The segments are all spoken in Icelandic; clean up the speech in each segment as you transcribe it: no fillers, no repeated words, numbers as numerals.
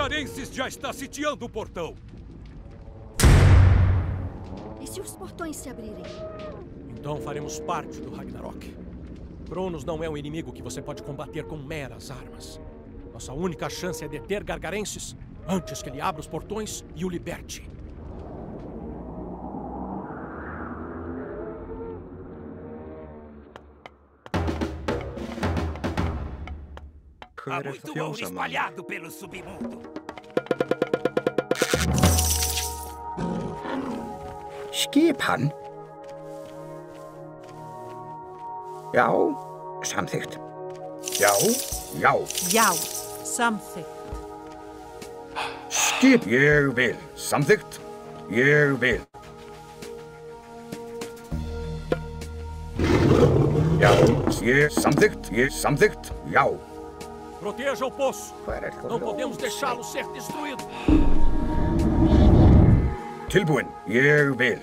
Gargarenses já está sitiando o portão. E se os portões se abrirem? Então faremos parte do Ragnarok. Cronos não é um inimigo que você pode combater com meras armas. Nossa única chance é deter Gargarenses antes que ele abra os portões e o liberte. Há muito ouro espalhado pelo submundo. Skip hann. Já, samþykkt. Já. Já, samþykkt. Skip, ég vil. Samþykkt. Ég vil. Já, ég samþykkt. Já. Proteja o poço. Não podemos deixá-lo ser destruído. Tilbúin, ég vil.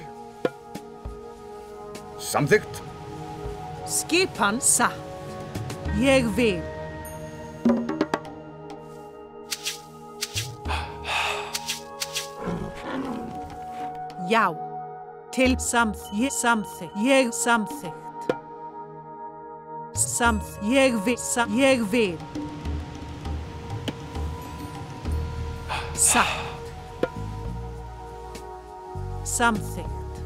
Samþykkt. Skipan satt. Ég vil. Já. Til samþykkt. Ég samþykkt. Ég vil. Satt. Samþykkt.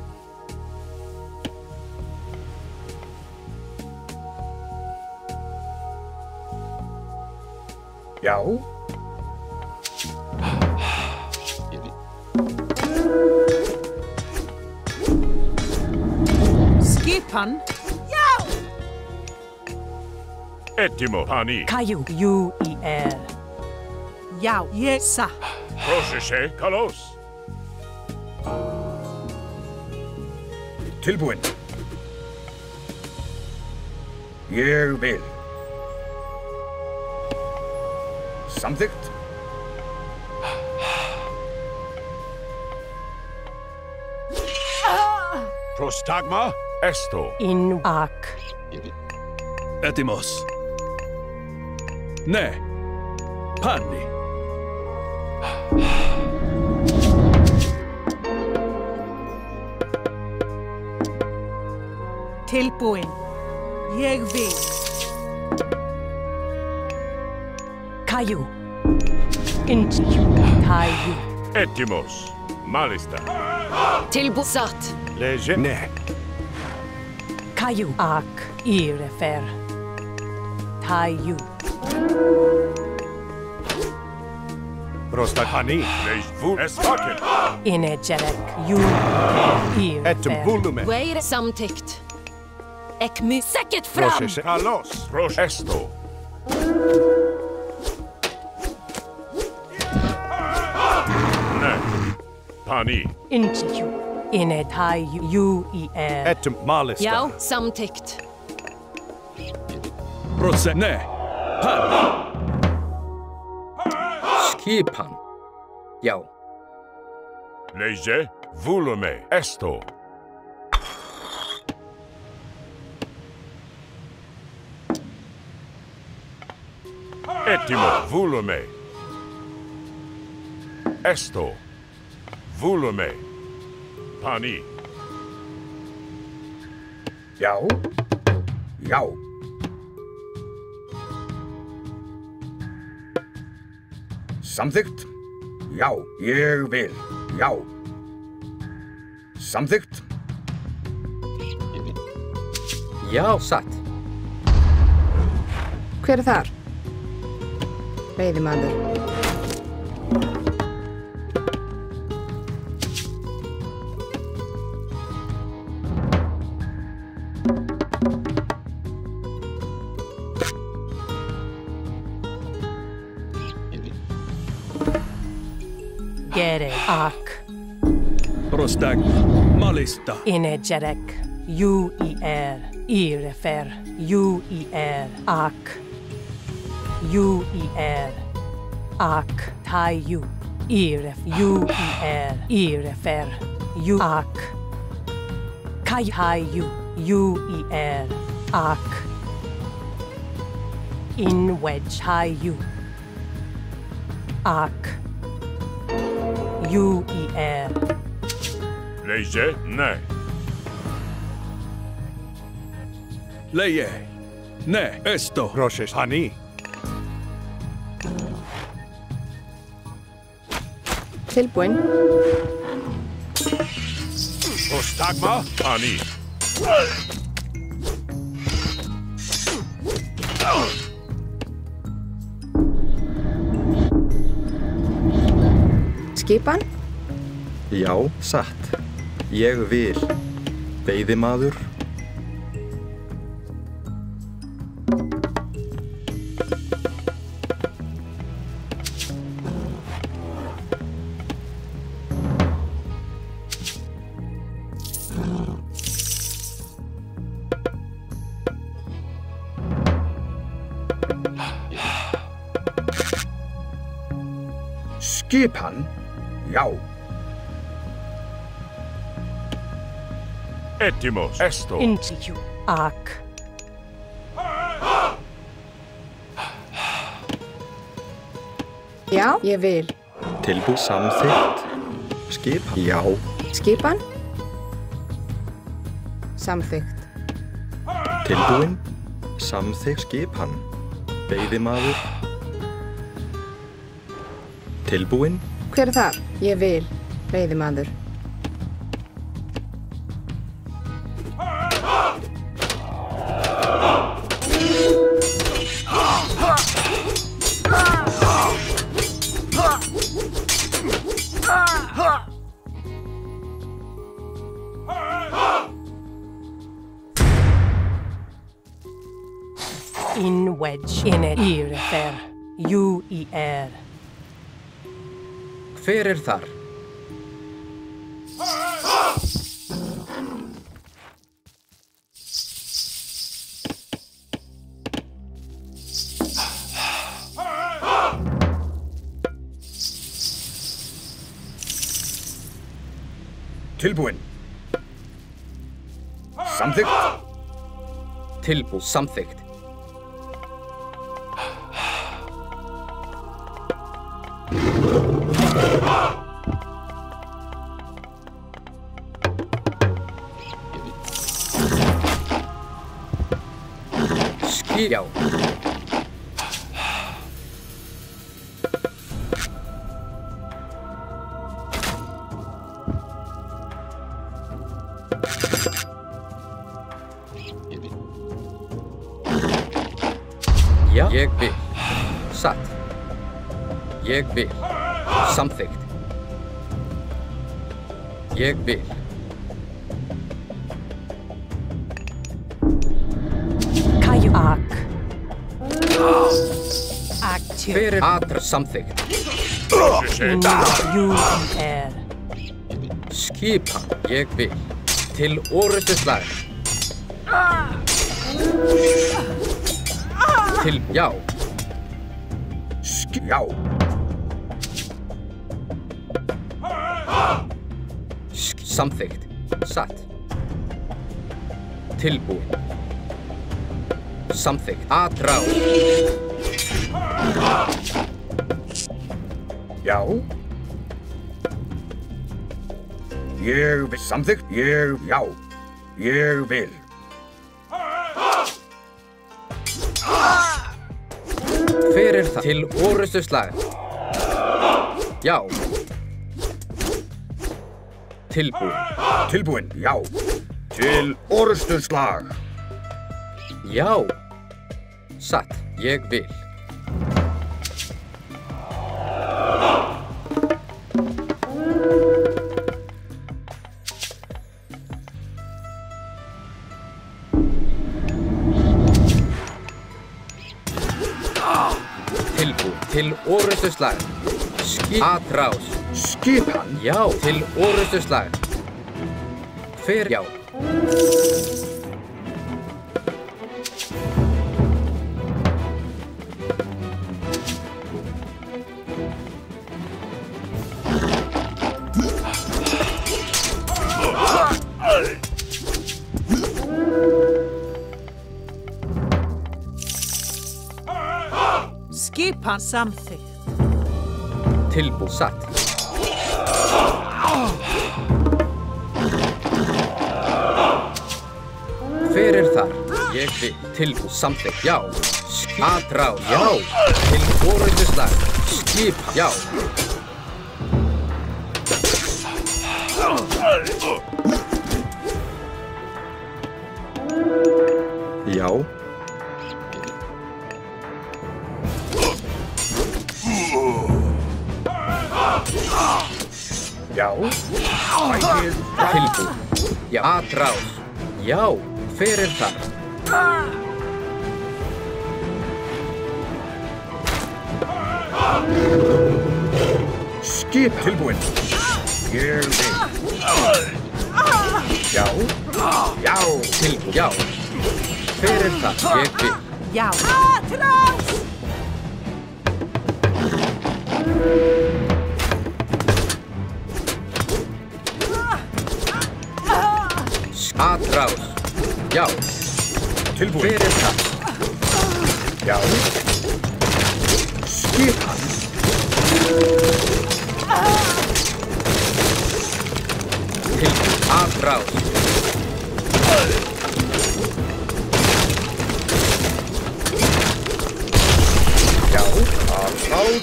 Já. Skipan. Já. Ettimo, pani. Kaju. Já, ég satt. Proszę się, kalos. Tilbúin. Ég vil. Samþykkt. Prostagma. Esto. Inuak. Etimos. Ne. Panni. Tilbúin. Ég vil. Kaju. Kaju. Etimos. Malista. Tilbosatt. Leje. Ne. Kaju. Ak. Irefer. Kaju. Prostagmani. Lejvu. Esvaken. Inegerek. Ju. Etum Irefer. bulume. Weir samtykt. Ekmy säkert fram! Proszę się, kalos. Proszę. Esto. Ne. Pani. Intju. Inetaju. Ju. Etum malista. Já, samtykt. Proszę. Ne. Pan. Skipan. Já. Leje. Volume. Esto. Ettimo. Volume. Esto. Volume. Pani. Já. Samþykkt. Já, ég vil. Já. Samþykkt. Já, satt. Hver er þar? Veiðimaður. Gere. Ak. Prostag. Malista. Inegerek. Ju. Irefer. Ju. Ak. Ju. Ak. Taju. Iref. Ju. Irefer. Ju. Ak. Kaju. Ju. Ak. Inwedge. Taju. Ak. Juir. Leje, ne. Leje. Ne, esto. Roshes, Hani. Tilbúin. Ostagma, Hani. Skipan. Já, satt. Ég vil. Veiðimaður. Skipan. Já. Etimos, esto. Intiu. Ak. Já, ég vil. Tilbúið samþykkt. Skipan. Já. Skipan. Samþykkt. Tilbúin. Samþykkt. Skipan. Veiðimaður. Tilbúin. Hver er það? Ég vil. Veiðimaður. In wedge. Inne. Irefer. Juir. Hver er þar? Tilbúin. Samþykkt. Tilbúið samþykkt. Já. Já. Ég vil. Satt. Ég vil. Samþykkt. Ég vil. Kaju. Ak. Actu. Hver er atra samþykkt? In Juir. Skipan. Ég vil. Til orrustu slag. Til já. Já. Samþykkt. Satt. Tilbúin. Samþykkt. Atrá. Já. Ég vil. Samþykkt. Ég. Já. Ég vil. Hver er það? Til orrustu slag. Já. Tilbúin. Tilbúin. Já. Til orrustu slag. Já. Satt. Ég vil. Tilbúin. Til orrustu slag. Atrás. Skipan. Já. Til orrustu slag. Hver? Já. Skipan samþykkt. Tilbúið satt. Ég vil. Tilbúin. Samþykkt. Já. Atráð. Já. Til orrustuslag. Skipan. Já. Já. Já. Tilbúin. Já. Atráð. Já. Hver er þar? Skip tilbúin. Ég vil. Já. Já. Tilbúin. Já. Hver er þar? Ég vil. Já. Atráð. Já. Tilbúin. Hver er þar? Já. Skipan. Tilbúin. Atráð. Já. Atráð.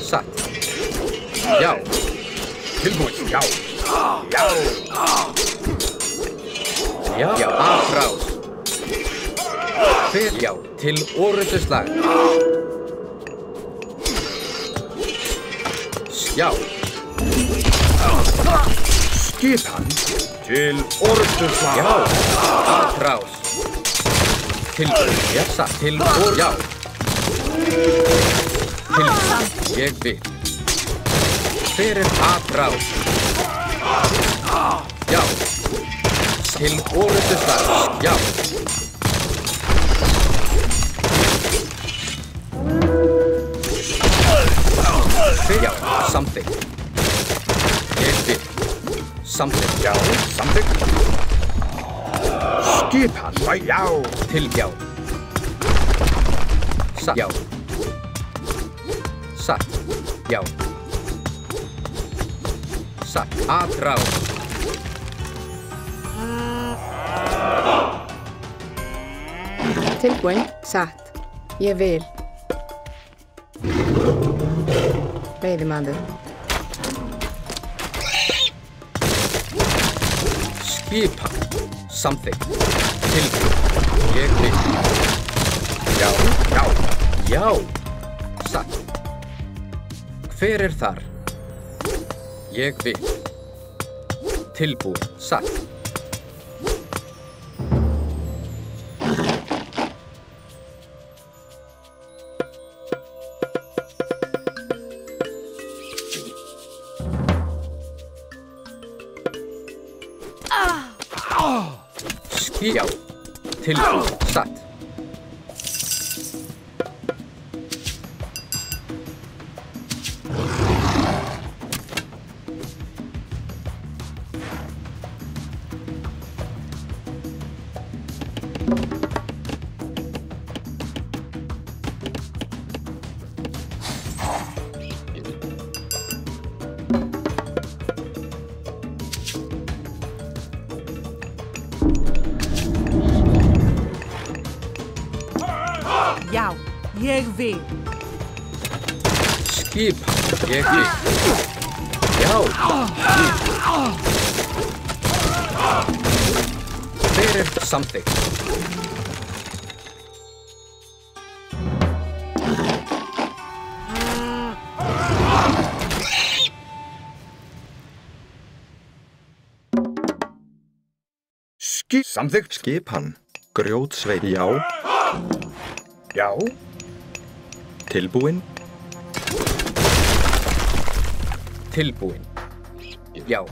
Satt. Já. Tilbúin. Já. Já. Já. Já. Atráð. Hver? Já. Til orrustuslag. Já. Skipan. Til orrustuslag. Já. Atráð. Tilbúin. Já. Satt. Til Já. Tilbúin. Ég vil. Hver er atráð? Já. Til orrustuslag. Já. Já. Samþykkt. Ég vil. Samþykkt. Já. Samþykkt. Skipan. Já. Til já. Satt. Já. Satt. Já. Satt. Atráð. Tilbúin. Satt. Ég vil. Veiðimaður. Skipan. Samþykkt. Tilbúin. Ég vil. Já. Já. Já. Satt. Hver er þar? Ég vil. Tilbúin. Satt. Já. Tilbúin. Satt. Já, ég vil. Skipan. Ég vil. Já. Hver er samþykkt? Samþykkt. Skipan. Grjótsveit. Já. Já. Tilbúin. Tilbúin. Já.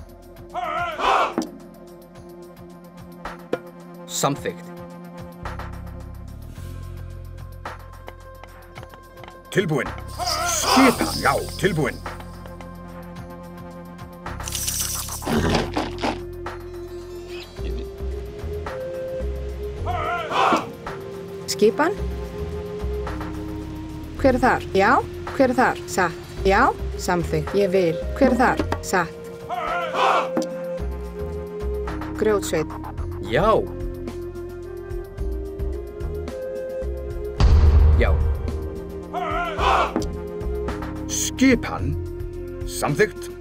Samþykkt. Tilbúin. Skipan. Já. Tilbúin. Skipan? Hver þar? Já. Hver þar? Satt. Já. Samþykkt. Ég vil. Hver þar? Satt. Grjótsveit. Já. Já. Skipan? Samþykkt.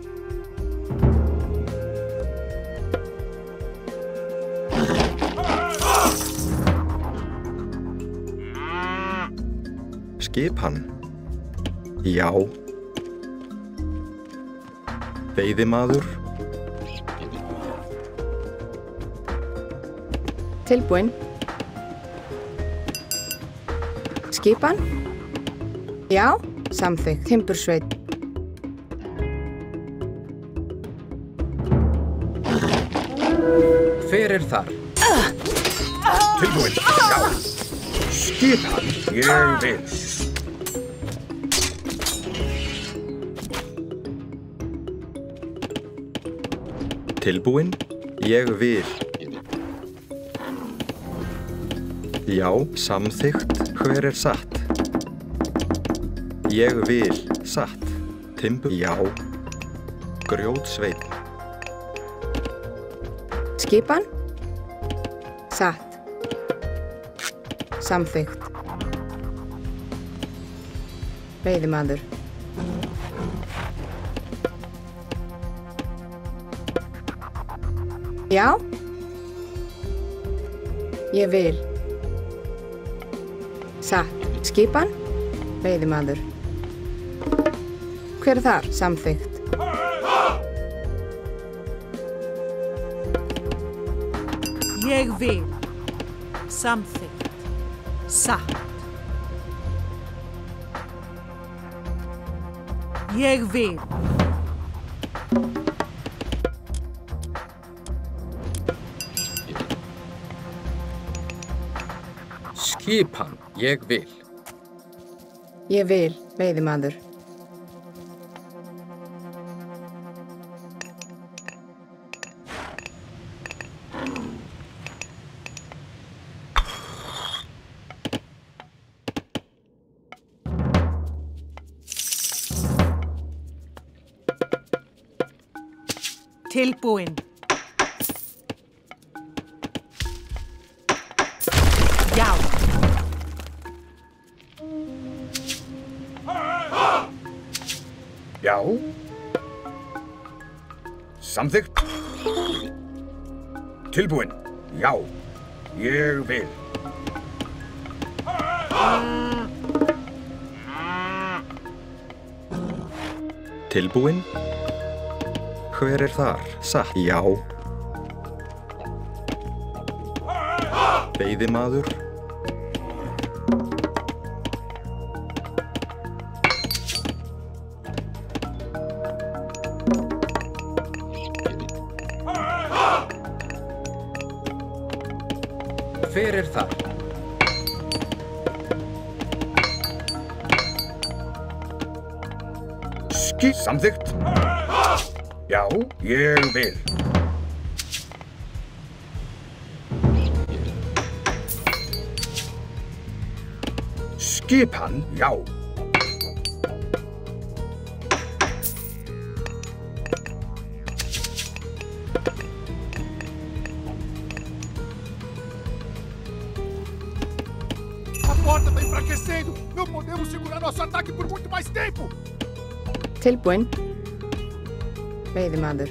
Skipan. Já. Veiðimaður. Tilbúin. Skipan? Já. Samþykkt. Timbursveit. Hver þar? Tilbúin. Já. Skipan. Ég vil. Tilbúin. Ég vil. Já, samþykkt. Hver satt? Ég vil. Satt. Timbur. Já. Grjótsveit. Skipan? Satt. Samþykkt. Veiðimaður. Já. Ég vil. Satt. Skipan? Veiðimaður. Hver þar? Samþykkt. Ég vil. Samþykkt. Satt. Ég vil. Skipan. Ég vil. Ég vil. Veiðimaður. Tilbúin. Já. Já. Samþykkt. Tilbúin. Já. Ég vil. Tilbúin. Hver þar? Satt. Já. Veiðimaður. Hver þar? Samþykkt. Já, ég vil. Skipan, já. A porta está enfraquecendo! Não podemos segurar nosso ataque por muito mais tempo! Tilbúin. Veiðimaður.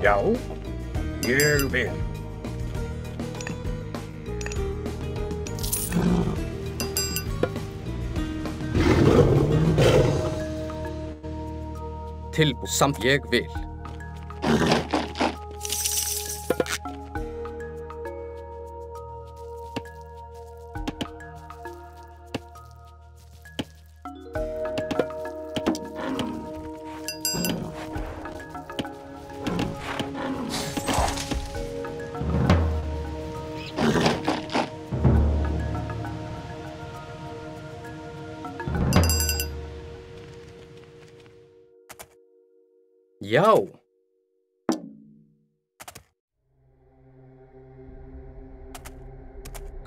Já, ég vil. Tilbúin. Samt ég vil. Já.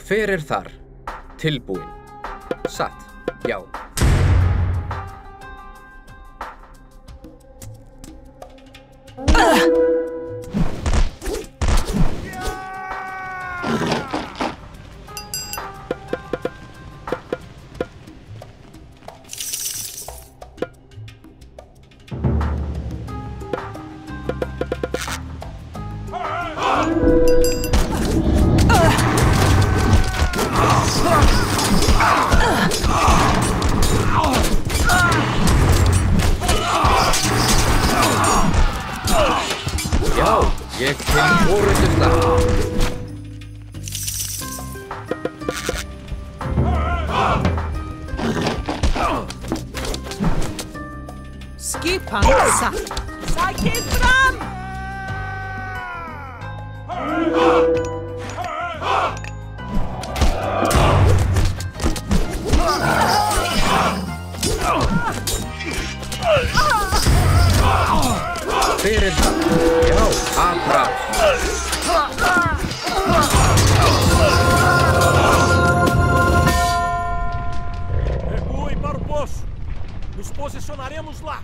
Hver er þar? Tilbúin. Satt. Já. Já, ég til forystuslag. Skipan satt. Sækið fram! Hver er það? Já, Abraham. Recuem para o poço. Nos posicionaremos lá.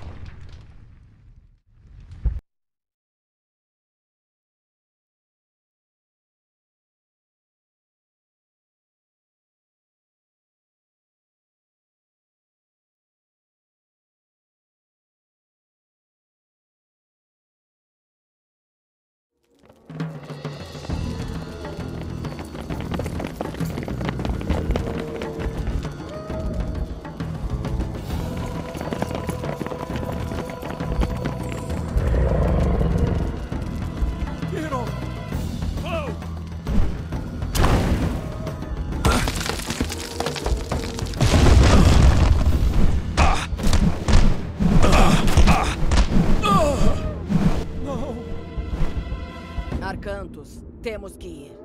Arcantos, temos que ir.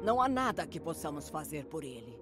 Não há nada que possamos fazer por ele.